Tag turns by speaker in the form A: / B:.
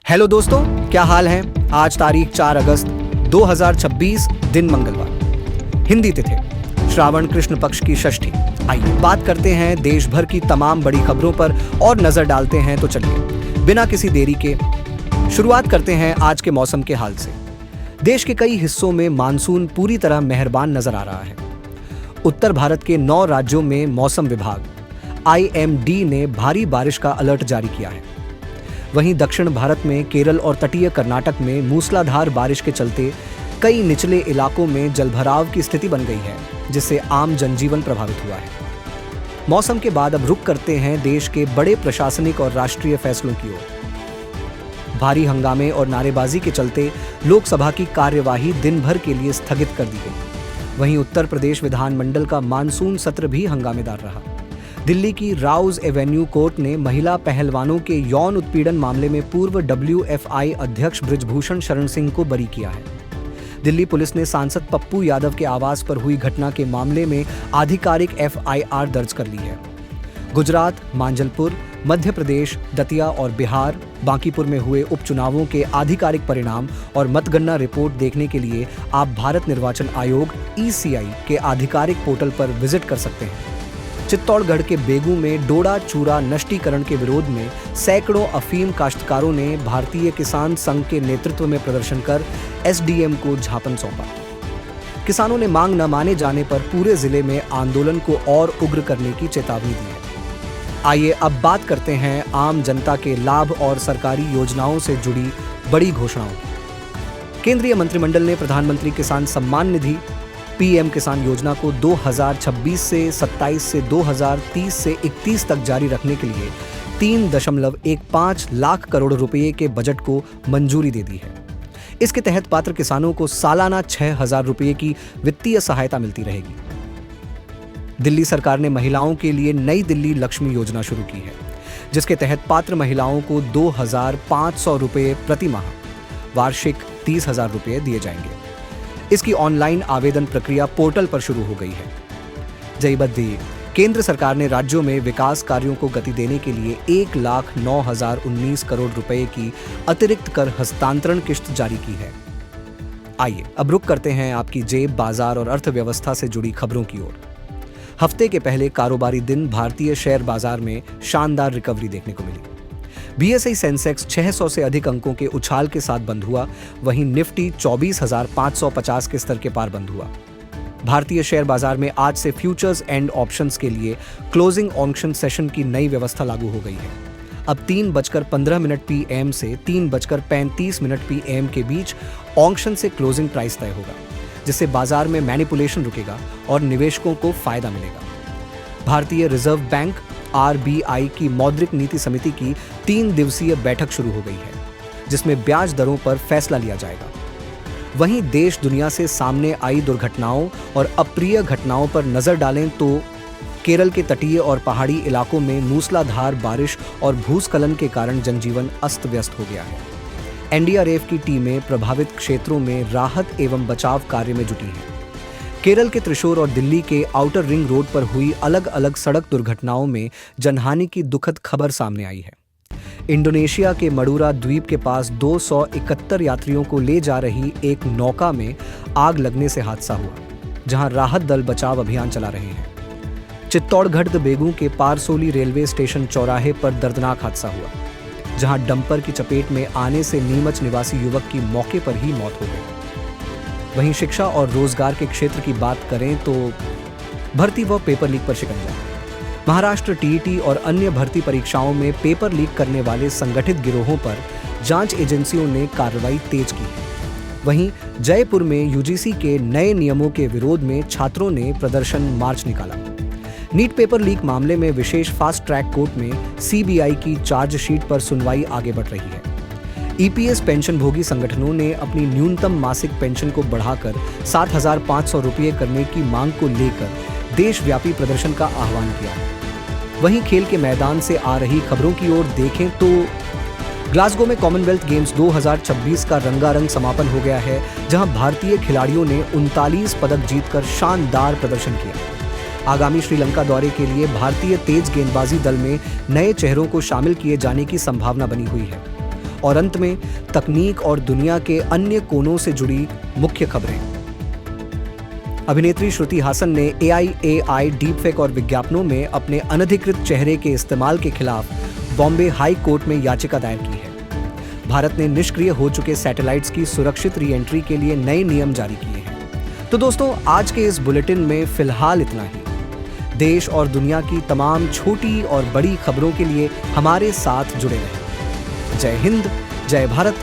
A: Hello दोस्तों, क्या हाल है। आज तारीख 4 अगस्त 2026, दिन मंगलवार, हिंदी तिथि श्रावण कृष्ण पक्ष की षष्ठी। आइए बात करते हैं देश भर की तमाम बड़ी खबरों पर और नजर डालते हैं। तो चलिए बिना किसी देरी के शुरुआत करते हैं आज के मौसम के हाल से। देश के कई हिस्सों में मानसून पूरी तरह मेहरबान नजर आ रहा है। उत्तर भारत के 9 राज्यों में मौसम विभाग IMD ने भारी बारिश का अलर्ट जारी किया है। वहीं दक्षिण भारत में केरल और तटीय कर्नाटक में मूसलाधार बारिश के चलते कई निचले इलाकों में जलभराव की स्थिति बन गई है, जिससे आम जनजीवन प्रभावित हुआ है। मौसम के बाद अब रुख करते हैं देश के बड़े प्रशासनिक और राष्ट्रीय फैसलों की ओर। भारी हंगामे और नारेबाजी के चलते लोकसभा की कार्यवाही दिन भर के लिए स्थगित कर दी गई। वहीं उत्तर प्रदेश विधानमंडल का मानसून सत्र भी हंगामेदार रहा। दिल्ली की राउज एवेन्यू कोर्ट ने महिला पहलवानों के यौन उत्पीड़न मामले में पूर्व WFI अध्यक्ष बृजभूषण शरण सिंह को बरी किया है। दिल्ली पुलिस ने सांसद पप्पू यादव के आवास पर हुई घटना के मामले में आधिकारिक FIR दर्ज कर ली है। गुजरात, मांजलपुर, मध्य प्रदेश, दतिया और बिहार, बांकीपुर में हुए उपचुनावों के आधिकारिक परिणाम और मतगणना रिपोर्ट देखने के लिए आप भारत निर्वाचन आयोग ECI के आधिकारिक पोर्टल पर विजिट कर सकते हैं। चित्तौड़गढ़ के बेगू में डोडा चूरा नष्टीकरण के विरोध में सैकड़ों अफीम काश्तकारों ने भारतीय किसान संघ के नेतृत्व में प्रदर्शन कर SDM को ज्ञापन सौंपा। किसानों ने मांग न माने जाने पर पूरे जिले में आंदोलन को और उग्र करने की चेतावनी दी है। आइए अब बात करते हैं आम जनता के लाभ और सरकारी योजनाओं से जुड़ी बड़ी घोषणाओं की। केंद्रीय मंत्रिमंडल ने प्रधानमंत्री किसान सम्मान निधि PM किसान योजना को 2026 से 27 से 2030 से 31 तक जारी रखने के लिए 3.15 लाख करोड़ रुपए के बजट को मंजूरी दे दी है। इसके तहत पात्र किसानों को सालाना 6,000 रुपए की वित्तीय सहायता मिलती रहेगी। दिल्ली सरकार ने महिलाओं के लिए नई दिल्ली लक्ष्मी योजना शुरू की है, जिसके तहत पात्र महिलाओं को 2,500 रुपए प्रति माह, वार्षिक 30,000 रुपए दिए जाएंगे। इसकी ऑनलाइन आवेदन प्रक्रिया पोर्टल पर शुरू हो गई है। जयबद्दी केंद्र सरकार ने राज्यों में विकास कार्यों को गति देने के लिए 1,09,019 करोड़ रुपए की अतिरिक्त कर हस्तांतरण किश्त जारी की है। आइए अब रुक करते हैं आपकी जेब, बाजार और अर्थव्यवस्था से जुड़ी खबरों की ओर। हफ्ते के पहले कारोबारी दिन भारतीय शेयर बाजार में शानदार रिकवरी देखने को मिली। BSI सेंसेक्स 600 से अधिक अंकों के उछाल के साथ बंद हुआ। वहीं निफ्टी 24,550 के स्तर के पार बंद हुआ। भारतीय शेयर बाजार में आज से फ्यूचर्स एंड ऑप्शंस के लिए क्लोजिंग ऑक्शन सेशन की नई व्यवस्था लागू हो गई है। अब 3:15 PM से 3:35 PM के बीच ऑक्शन से क्लोजिंग प्राइस तय होगा, जिससे बाजार में मैनिपुलेशन रुकेगा और निवेशकों को फायदा मिलेगा। भारतीय रिजर्व बैंक RBI की मौद्रिक नीति समिति की 3 दिवसीय बैठक शुरू हो गई है, जिसमें ब्याज दरों पर फैसला लिया जाएगा। वहीं देश दुनिया से सामने आई दुर्घटनाओं और अप्रिय घटनाओं पर नजर डालें तो केरल के तटीय और पहाड़ी इलाकों में मूसलाधार बारिश और भूस्खलन के कारण जनजीवन अस्त व्यस्त हो गया है। NDRF की टीमें प्रभावित क्षेत्रों में राहत एवं बचाव कार्य में जुटी हैं। केरल के त्रिशूर और दिल्ली के आउटर रिंग रोड पर हुई अलग अलग सड़क दुर्घटनाओं में जनहानि की दुखद खबर सामने आई है। इंडोनेशिया के मडूरा द्वीप के पास 271 यात्रियों को ले जा रही एक नौका में आग लगने से हादसा हुआ, जहां राहत दल बचाव अभियान चला रहे हैं। चित्तौड़गढ़ बेगू के पारसोली रेलवे स्टेशन चौराहे पर दर्दनाक हादसा हुआ, जहां डंपर की चपेट में आने से नीमच निवासी युवक की मौके पर ही मौत हो गई। वहीं शिक्षा और रोजगार के क्षेत्र की बात करें तो भर्ती व पेपर लीक पर शिकंजा। महाराष्ट्र TET और अन्य भर्ती परीक्षाओं में पेपर लीक करने वाले संगठित गिरोहों पर जांच एजेंसियों ने कार्रवाई तेज की है। वहीं जयपुर में UGC के नए नियमों के विरोध में छात्रों ने प्रदर्शन मार्च निकाला। नीट पेपर लीक मामले में विशेष फास्ट ट्रैक कोर्ट में CBI की चार्जशीट पर सुनवाई आगे बढ़ रही है। EPS पेंशन भोगी संगठनों ने अपनी न्यूनतम मासिक पेंशन को बढ़ाकर 7,500 रुपये करने की मांग को लेकर देशव्यापी प्रदर्शन का आह्वान किया है। वहीं खेल के मैदान से आ रही खबरों की ओर देखें तो ग्लासगो में कॉमनवेल्थ गेम्स 2026 का रंगारंग समापन हो गया है, जहां भारतीय खिलाड़ियों ने 39 पदक जीतकर शानदार प्रदर्शन किया। आगामी श्रीलंका दौरे के लिए भारतीय तेज गेंदबाजी दल में नए चेहरों को शामिल किए जाने की संभावना बनी हुई है और अंत में तकनीक और दुनिया के अन्य कोनों से जुड़ी मुख्य खबरें। अभिनेत्री श्रुति हासन ने AI डीपफेक और विज्ञापनों में अपने अनधिकृत चेहरे के इस्तेमाल के खिलाफ बॉम्बे हाई कोर्ट में याचिका दायर की है। भारत ने निष्क्रिय हो चुके सैटेलाइट्स की सुरक्षित री एंट्री के लिए नए नियम जारी किए हैं। तो दोस्तों, आज के इस बुलेटिन में फिलहाल इतना ही। देश और दुनिया की तमाम छोटी और बड़ी खबरों के लिए हमारे साथ जुड़े रहें। जय हिंद, जय भारत।